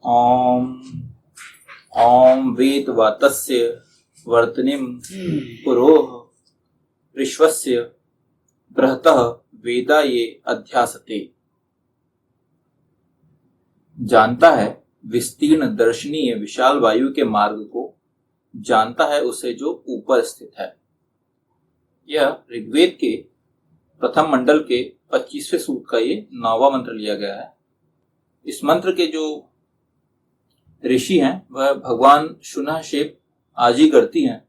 ओम ओम वेदवातस्य वर्तनिम पुरोह विश्वस्य बृहतः वेदा ये अध्यासते। जानता है विस्तीर्ण दर्शनीय विशाल वायु के मार्ग को, जानता है उसे जो ऊपर स्थित है। यह ऋग्वेद के प्रथम मंडल के 25वें सूक्त का ये 9वां मंत्र लिया गया है। इस मंत्र के जो ऋषि हैं वह भगवान शुनः शेप आजी करती हैं।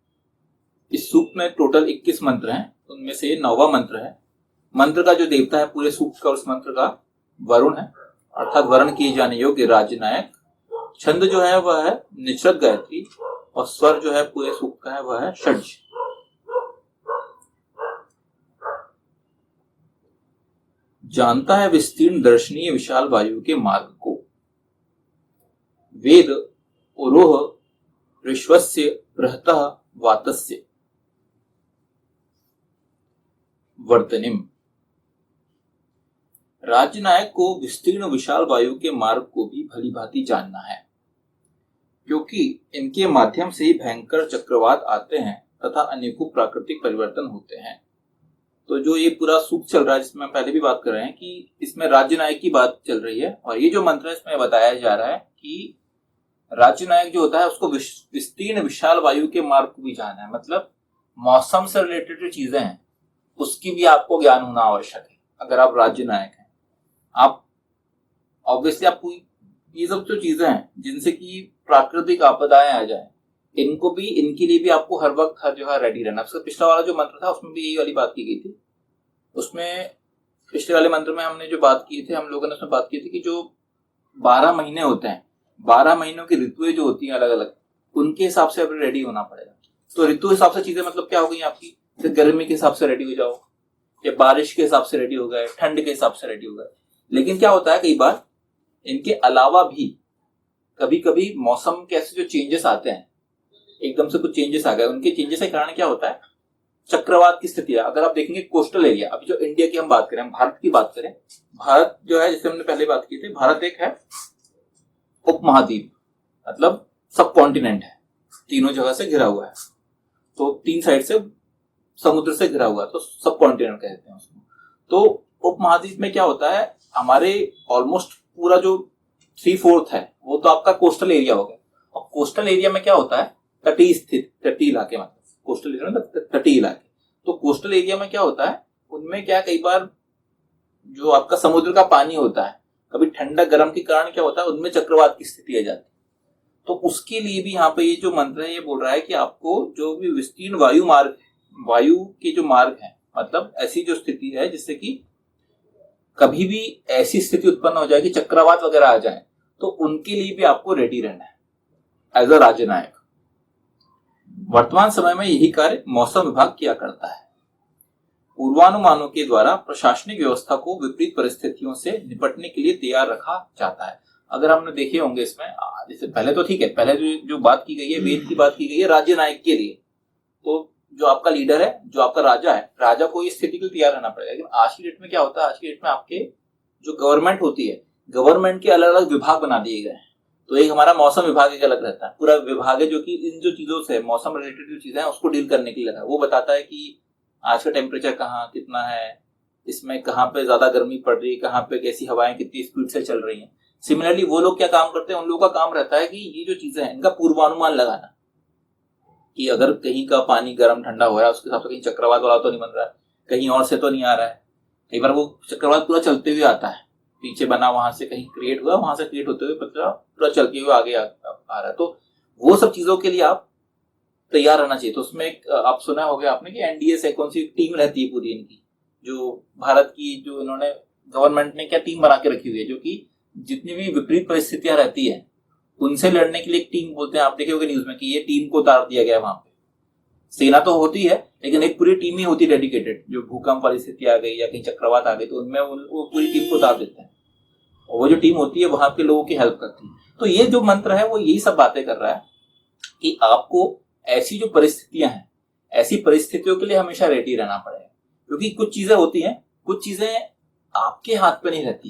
इस सूक्त में टोटल 21 मंत्र हैं, उनमें से ये 9वां मंत्र है। मंत्र का जो देवता है पूरे सूक्त का, उस मंत्र का वरुण है, अर्थात वर्ण किए जाने योग्य राज्यनायक। छंद जो है वह है निश्रत गायत्री और स्वर जो है पूरे सूक्त का है वह है षड्ज। जानता है विस्तीर्ण दर्शनीय विशाल वायु के मार्ग को, वेद उरोह विश्वस्य बृहतः वातस्य वर्तनिम। राज्यनायक को विस्तीर्ण विशाल वायु के मार्ग को भी भली भांति जानना है, क्योंकि इनके माध्यम से ही भयंकर चक्रवात आते हैं तथा अनेकों प्राकृतिक परिवर्तन होते हैं। तो जो ये पूरा सूक्त चल रहा है, जिसमें पहले भी बात कर रहे हैं कि इसमें राज्यनायक की बात चल रही है, और ये जो मंत्र है इसमें बताया जा रहा है कि राज्यनायक जो होता है उसको विस्तीर्ण विशाल वायु के मार्ग को भी जानना है। मतलब मौसम से रिलेटेड जो चीजें हैं उसकी भी आपको ज्ञान होना आवश्यक है। अगर आप राज्यनायक हैं, आप ऑब्वियसली आपको ये सब जो चीजें हैं जिनसे कि प्राकृतिक आपदाएं आ जाए, इनको भी, इनके लिए भी आपको हर वक्त जो है रेडी रहना। पिछला वाला जो मंत्र था उसमें भी यही वाली बात की गई थी। उसमें पिछले वाले मंत्र में हमने जो बात की थी, हम लोगों ने उसमें बात की थी कि जो 12 महीने होते हैं, 12 महीनों की ऋतुएं जो होती हैं अलग अलग, उनके हिसाब से अभी रेडी होना पड़ेगा। तो ऋतु हिसाब से चीजें मतलब क्या हो गई आपकी, जैसे गर्मी के हिसाब से रेडी हो जाओ, या बारिश के हिसाब से रेडी हो गए, ठंड के हिसाब से रेडी हो गए। लेकिन क्या होता है कई बार इनके अलावा भी कभी कभी मौसम के ऐसे जो चेंजेस आते हैं, एकदम से कुछ चेंजेस आ गए, उनके चेंजेस के कारण क्या होता है, चक्रवात की स्थिति है। अगर आप देखेंगे कोस्टल एरिया, अभी जो इंडिया की हम बात करें, हम भारत की बात करें, भारत जो है जैसे हमने पहले बात की थी, भारत एक है उपमहाद्वीप, मतलब सब कॉन्टिनेंट है, तीनों जगह से घिरा हुआ है। तो 3 साइड से समुद्र से घिरा हुआ है, तो सब कॉन्टिनेंट कहते हैं उसको। तो उपमहाद्वीप में क्या होता है, हमारे ऑलमोस्ट पूरा जो 3/4 है वो तो आपका कोस्टल एरिया हो गया। और कोस्टल एरिया में क्या होता है, तटीय स्थित, तटीय इलाके, मतलब कोस्टल एरिया मतलब तटीय इलाके। तो कोस्टल एरिया में क्या होता है, उनमें क्या कई बार जो आपका समुद्र का पानी होता है, कभी ठंडा गर्म के कारण क्या होता है, उनमें चक्रवात की स्थिति आ जाती है। तो उसके लिए भी यहाँ पे ये जो मंत्र है ये बोल रहा है कि आपको जो भी विस्तीर्ण वायु मार्ग, वायु के जो मार्ग है, मतलब ऐसी जो स्थिति है जिससे कि कभी भी ऐसी स्थिति उत्पन्न हो जाए कि चक्रवात वगैरह आ जाए, तो उनके लिए भी आपको रेडी रहना है एज अ राज्यनायक। वर्तमान समय में यही कार्य मौसम विभाग किया करता है। पूर्वानुमानों के द्वारा प्रशासनिक व्यवस्था को विपरीत परिस्थितियों से निपटने के लिए तैयार रखा जाता है। अगर हमने देखे होंगे इसमें, जैसे पहले तो ठीक है, पहले जो बात की गई है, वेद की बात की गई है राज्य नायक के लिए। तो जो आपका लीडर है, जो आपका राजा है, राजा को इस स्थिति के लिए तैयार रहना पड़ेगा। लेकिन आज की डेट में क्या होता है, आज की डेट में आपके जो गवर्नमेंट होती है, गवर्नमेंट के अलग अलग विभाग बना दिए गए हैं। तो एक हमारा मौसम विभाग एक अलग रहता है, पूरा विभाग है जो कि इन जो चीजों से, मौसम रिलेटेड जो चीजें हैं उसको डील करने के लिए रहता है। वो बताता है कि आज का टेम्परेचर कहाँ कितना है, इसमें कहाँ पे ज्यादा गर्मी पड़ रही है, कहाँ पे कैसी हवाएं कितनी स्पीड से चल रही हैं। सिमिलरली वो लोग क्या काम करते हैं, उन लोगों का काम रहता है कि ये जो चीजें हैं इनका पूर्वानुमान लगाना, कि अगर कहीं का पानी गर्म ठंडा हो रहा है उसके हिसाब से कहीं चक्रवात वाला तो नहीं बन रहा है, कहीं और से तो नहीं आ रहा है। कई बार वो चक्रवात पूरा चलते हुए आता है, पीछे बना वहां से कहीं क्रिएट हुआ, वहां से क्रिएट होते हुए पूरा चलते हुए आगे आ रहा है। तो वो सब चीजों के लिए आप तैयार रहना चाहिए। तो उसमें एक आप सुना होगा आपने कि एनडीए से कौन सी टीम रहती है पूरी इनकी, जो भारत की, जो इन्होंने गवर्नमेंट ने क्या टीम बना के रखी हुई है, जो कि जितनी भी विपरीत परिस्थितियां रहती है उनसे लड़ने के लिए एक टीम बोलते हैं। आप देखे होंगे न्यूज में कि ये टीम को उतार दिया गया वहां पे। सेना तो होती है लेकिन एक पूरी टीम ही होती है डेडिकेटेड, जो भूकंप वाली स्थिति आ गई या कहीं चक्रवात आ गई तो उनमें वो पूरी टीम को उतार देते हैं, और वो जो टीम होती है वहां के लोगों की हेल्प करती है। तो ये जो मंत्र है वो यही सब बातें कर रहा है कि आपको ऐसी जो परिस्थितियां हैं, ऐसी परिस्थितियों के लिए हमेशा रेडी रहना पड़ेगा। क्योंकि कुछ चीजें होती हैं, कुछ चीजें आपके हाथ पे नहीं रहती,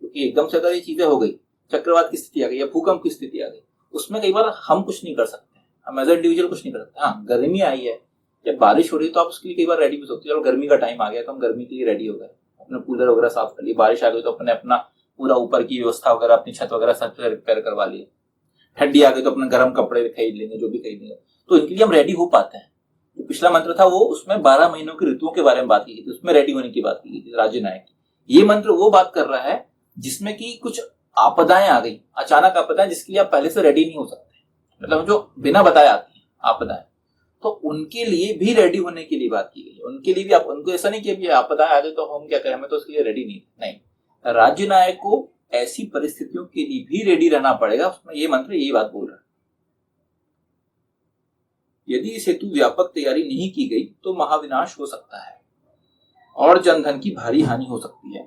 क्योंकि एकदम से अगर ये चीजें हो गई, चक्रवात की स्थिति आ गई या भूकंप की स्थिति आ गई, उसमें कई बार हम कुछ नहीं कर सकते, हम एज ए इंडिविजुअल कुछ नहीं कर सकते। हाँ, गर्मी आई है या बारिश हो रही है तो आप उसके लिए कई बार रेडी भी हो सकते हो। चलो गर्मी का टाइम आ गया तो हम गर्मी के लिए रेडी हो गए, अपने कूलर वगैरह साफ कर लिए। बारिश आ गई तो अपने अपना पूरा ऊपर की व्यवस्था वगैरह, अपनी छत वगैरह सब रिपेयर करवा लिए। ठंडी आ गई तो अपने गर्म कपड़े खरीद लेंगे, जो भी खरीदेंगे, तो इनके लिए हम रेडी हो पाते हैं। जो पिछला मंत्र था वो उसमें 12 महीनों की ऋतुओं के बारे में बात की गई थी, उसमें रेडी होने की बात की गई थी राज्य नायक। ये मंत्र वो बात कर रहा है जिसमें कि कुछ आपदाएं आ गई, अचानक आपदाएं जिसके लिए आप पहले से रेडी नहीं हो सकते, मतलब जो बिना बताए आती है आपदाएं, तो उनके लिए भी रेडी होने के लिए बात की गई। उनके लिए भी आप उनको ऐसा नहीं कि आपदाएं आ गई तो हम क्या करें, हमें तो उसके लिए रेडी नहीं। राज्य नायक को ऐसी परिस्थितियों के लिए भी रेडी रहना पड़ेगा, उसमें ये मंत्र यही बात बोल रहा है। यदि इस हेतु व्यापक तैयारी नहीं की गई तो महाविनाश हो सकता है और जनधन की भारी हानि हो सकती है।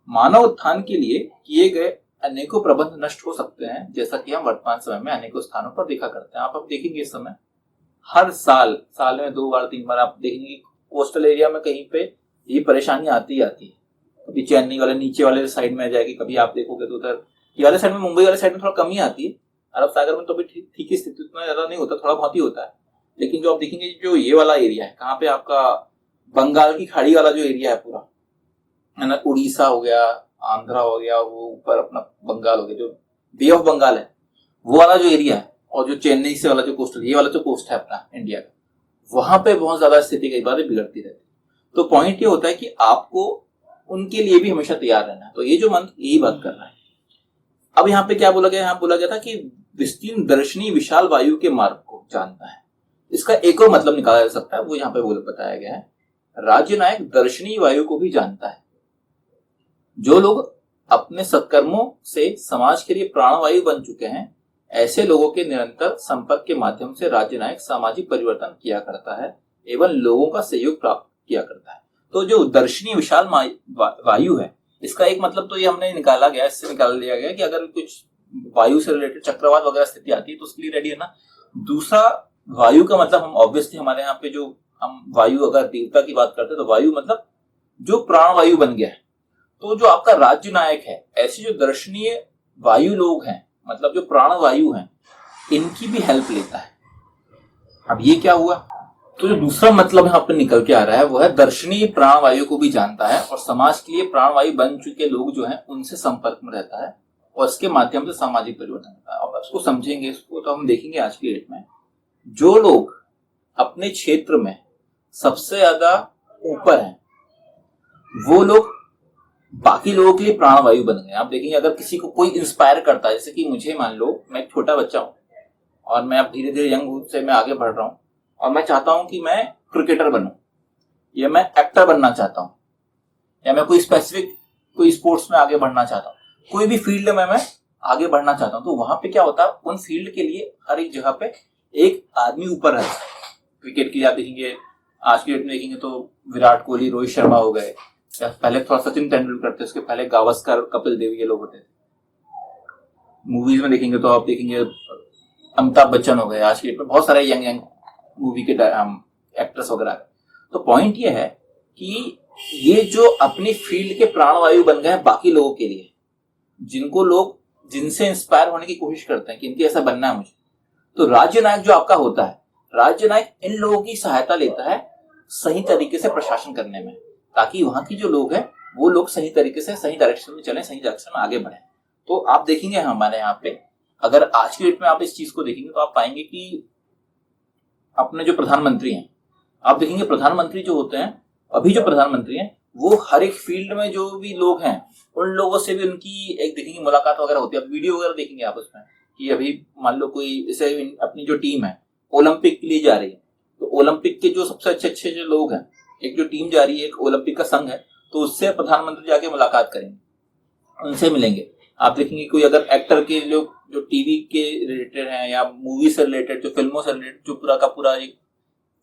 मानव उत्थान के लिए किए गए अनेकों प्रबंध नष्ट हो सकते हैं, जैसा कि हम वर्तमान समय में अनेकों स्थानों पर देखा करते हैं। आप अब देखेंगे इस समय हर साल में 2 बार 3 बार आप देखेंगे कोस्टल एरिया में कहीं पे ये परेशानी आती है। कभी चेन्नई वाले नीचे वाले साइड में आ जाएगी, कभी आप देखोगे तो उधर ये वाले साइड में, मुंबई वाले साइड में थोड़ा कम ही आती है। अरब सागर में तो भी ठीक ही स्थिति, उतना ज्यादा नहीं होता, थोड़ा बहुत ही होता है। लेकिन जो आप देखेंगे जो ये वाला एरिया है, कहाँ पे आपका बंगाल की खाड़ी वाला जो एरिया है पूरा, है ना, उड़ीसा हो गया, आंध्रा हो गया, वो ऊपर अपना बंगाल हो गया, जो बे ऑफ बंगाल है वो वाला जो एरिया है, और जो चेन्नई से वाला जो कोस्टल, ये वाला जो कोस्ट है अपना इंडिया का, वहां पे बहुत ज्यादा स्थिति कई बार बिगड़ती रहती है। तो पॉइंट ये होता है कि आपको उनके लिए भी हमेशा तैयार रहना है। तो ये जो मंत्र यही बात कर रहा है। अब यहाँ पे क्या बोला गया, यहाँ बोला गया था कि विस्तीर्ण दर्शनी विशाल वायु के मार्ग को जानता है। इसका एक और मतलब निकाला जा सकता है, वो यहाँ पे बताया गया है। राज्य नायक दर्शनी वायु को भी जानता है। जो लोग अपने सत्कर्मों से समाज के लिए प्राणवायु बन चुके हैं, ऐसे लोगों के निरंतर संपर्क के माध्यम से राज्य नायक सामाजिक परिवर्तन किया करता है एवं लोगों का सहयोग प्राप्त किया करता है। तो जो दर्शनी विशाल वायु है, इसका एक मतलब तो ये हमने निकाला गया, इससे निकाल लिया गया कि अगर कुछ वायु से रिलेटेड चक्रवात वगैरह स्थिति आती है तो उसके लिए रेडी है ना। दूसरा, वायु का मतलब हम ऑब्वियसली हमारे यहाँ पे जो हम वायु अगर देवता की बात करते हैं तो वायु मतलब जो प्राणवायु बन गया है। तो जो आपका राज्य नायक है, ऐसे जो दर्शनीय वायु लोग हैं, मतलब जो प्राणवायु हैं, इनकी भी हेल्प लेता है। अब ये क्या हुआ, तो जो दूसरा मतलब यहाँ पे निकल के आ रहा है वो है दर्शनीय प्राणवायु को भी जानता है और समाज के लिए प्राणवायु बन चुके लोग जो हैं उनसे संपर्क में रहता है और इसके माध्यम से सामाजिक परिवर्तन होता है। अब इसको समझेंगे, इसको तो हम देखेंगे आज की डेट में। जो लोग अपने क्षेत्र में सबसे ज्यादा ऊपर हैं, वो लोग बाकी लोगों के लिए प्राणवायु बन गए। आप देखेंगे अगर किसी को कोई इंस्पायर करता है, जैसे कि मुझे मान लो, मैं एक छोटा बच्चा हूँ और मैं अब धीरे धीरे यंग से मैं आगे बढ़ रहा हूँ और मैं चाहता हूं कि मैं क्रिकेटर बनूं या मैं एक्टर बनना चाहता हूं या मैं कोई स्पेसिफिक कोई स्पोर्ट्स में आगे बढ़ना चाहता हूं, कोई भी फील्ड में मैं आगे बढ़ना चाहता हूं, तो वहां पे क्या होता है, उन फील्ड के लिए हर एक जगह पे एक आदमी ऊपर रहता है। क्रिकेट के लिए आप देखेंगे आज की डेट में देखेंगे तो विराट कोहली, रोहित शर्मा हो गए, या पहले थोड़ा सचिन तेंदुलकर थे, उसके पहले गावस्कर, कपिल देव, ये लोग होते थे। मूवीज में देखेंगे तो आप देखेंगे अमिताभ बच्चन हो गए, आज की डेट में बहुत सारे यंग मूवी के एक्ट्रेस वगैरह। तो पॉइंट ये है कि ये जो अपनी फील्ड के प्राणवायु बन गए हैं बाकी लोगों के लिए, जिनको लोग जिनसे इंस्पायर होने की कोशिश करते हैं कि इनके ऐसा बनना है मुझे। तो राज्य नायक जो आपका होता है, राज्य नायक इन लोगों की सहायता लेता है सही तरीके से प्रशासन करने में, ताकि वहां की जो लोग हैं वो लोग सही तरीके से सही डायरेक्शन में चलें, सही डायरेक्शन में आगे बढ़े। तो आप देखेंगे हमारे यहाँ पे, अगर आज की डेट में आप इस चीज को देखेंगे तो आप पाएंगे कि अपने जो प्रधानमंत्री हैं, आप देखेंगे प्रधानमंत्री जो होते हैं, अभी जो प्रधानमंत्री हैं, वो हर एक फील्ड में जो भी लोग हैं उन लोगों से भी उनकी एक देखेंगे मुलाकात वगैरह होती है। अब वीडियो वगैरह देखेंगे आप उसमें कि अभी मान लो कोई जैसे अपनी जो टीम है ओलंपिक के लिए जा रही है, तो ओलंपिक के जो सबसे अच्छे जो लोग हैं, एक जो टीम जा रही है, एक ओलंपिक का संघ है, तो उससे प्रधानमंत्री जाके मुलाकात करेंगे, उनसे मिलेंगे। आप देखेंगे कोई अगर एक्टर के जो टीवी के रिलेटेड हैं या मूवी से रिलेटेड, जो फिल्मों से रिलेटेड जो पूरा का पूरा एक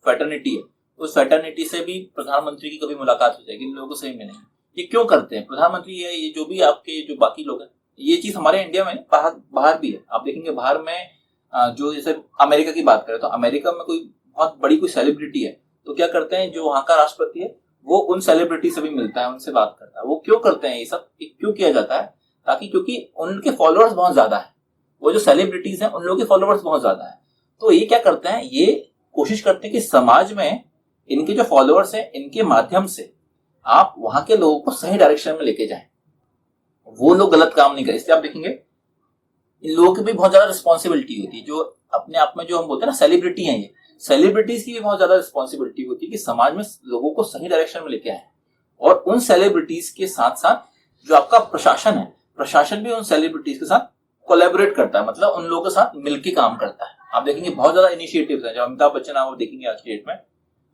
फैटर्निटी है, उस फैटर्निटी से भी प्रधानमंत्री की कभी मुलाकात हो जाएगी, इन लोगों से ही मिलेंगे। ये क्यों करते हैं प्रधानमंत्री, ये जो भी आपके जो बाकी लोग हैं, ये चीज हमारे इंडिया में बाहर भी है। आप देखेंगे बाहर में जो जैसे अमेरिका की बात करें तो अमेरिका में कोई बहुत बड़ी कोई सेलिब्रिटी है, तो क्या करते हैं, जो वहां का राष्ट्रपति है वो उन सेलिब्रिटी से भी मिलता है, उनसे बात करता है। वो क्यों करते हैं, ये सब क्यों किया जाता है, ताकि क्योंकि उनके फॉलोअर्स बहुत ज्यादा है, वो जो सेलिब्रिटीज हैं उन लोगों के फॉलोअर्स बहुत ज्यादा है। तो ये क्या करते हैं, ये कोशिश करते हैं कि समाज में इनके जो फॉलोअर्स हैं इनके माध्यम से आप वहां के लोगों को सही डायरेक्शन में लेके जाएं, वो लोग गलत काम नहीं करें। इसलिए आप देखेंगे इन लोगों की भी बहुत ज्यादा रिस्पॉन्सिबिलिटी होती है, जो अपने आप में जो हम बोलते हैं ना सेलिब्रिटी हैं, ये सेलिब्रिटीज की भी बहुत ज्यादा रिस्पॉन्सिबिलिटी होती है कि समाज में लोगों को सही डायरेक्शन में लेके आए। और उन सेलिब्रिटीज के साथ साथ जो आपका प्रशासन है, प्रशासन भी उन सेलिब्रिटीज के साथ कोलैबोरेट करता है, मतलब उन लोगों के साथ मिलकर काम करता है। आप देखेंगे बहुत ज्यादा इनिशिएटिव्स हैं, जो अमिताभ बच्चन आप देखेंगे आज की डेट में,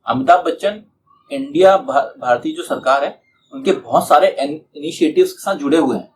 अमिताभ बच्चन इंडिया भारतीय जो सरकार है उनके बहुत सारे इनिशिएटिव्स के साथ जुड़े हुए हैं।